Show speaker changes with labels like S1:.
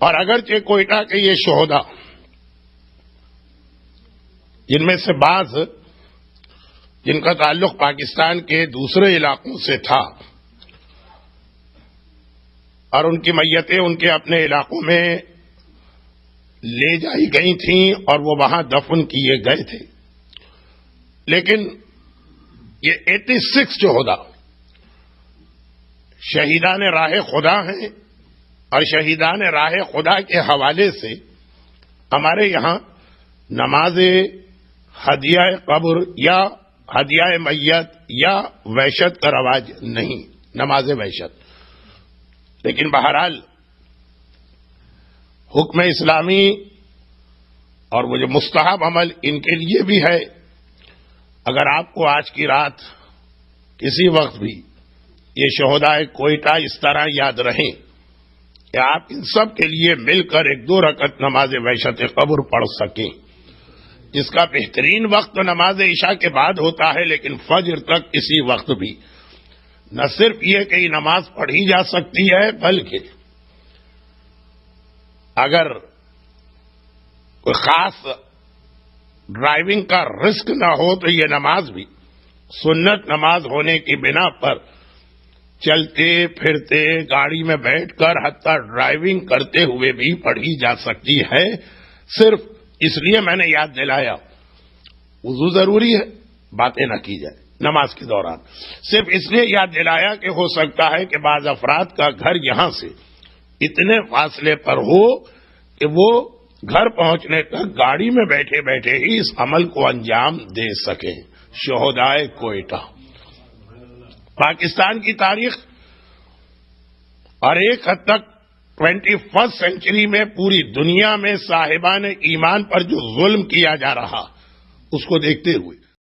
S1: اور اگرچہ کوئٹہ کے یہ شہداء جن میں سے بعض جن کا تعلق پاکستان کے دوسرے علاقوں سے تھا اور ان کی میتیں ان کے اپنے علاقوں میں لے جائی گئی تھیں اور وہ وہاں دفن کیے گئے تھے، لیکن یہ 86 شہداء شہیدان راہ خدا ہیں، اور شہیدان راہ خدا کے حوالے سے ہمارے یہاں نماز ہدیہ قبر یا ہدیہ میت یا وحشت کا رواج نہیں، نماز وحشت۔ لیکن بہرحال حکم اسلامی اور وہ جو مستحب عمل ان کے لیے بھی ہے۔ اگر آپ کو آج کی رات کسی وقت بھی یہ شہداء کوئٹہ اس طرح یاد رہیں کہ آپ ان سب کے لیے مل کر 1-2 رکعت نماز وحشت قبر پڑھ سکیں، جس کا بہترین وقت نماز عشاء کے بعد ہوتا ہے، لیکن فجر تک کسی وقت بھی نہ صرف یہ کہ یہ نماز پڑھی جا سکتی ہے، بلکہ اگر کوئی خاص ڈرائیونگ کا رسک نہ ہو تو یہ نماز بھی سنت نماز ہونے کی بنا پر چلتے پھرتے گاڑی میں بیٹھ کر حتیٰ ڈرائیونگ کرتے ہوئے بھی پڑھی جا سکتی ہے۔ صرف اس لیے میں نے یاد دلایا، وضو ضروری ہے، باتیں نہ کی جائے نماز کے دوران، صرف اس لیے یاد دلایا کہ ہو سکتا ہے کہ بعض افراد کا گھر یہاں سے اتنے فاصلے پر ہو کہ وہ گھر پہنچنے تک گاڑی میں بیٹھے بیٹھے ہی اس عمل کو انجام دے سکیں۔ شہداء کوئٹہ پاکستان کی تاریخ اور ایک حد تک 21 سینچری میں پوری دنیا میں صاحبان ایمان پر جو ظلم کیا جا رہا اس کو دیکھتے ہوئے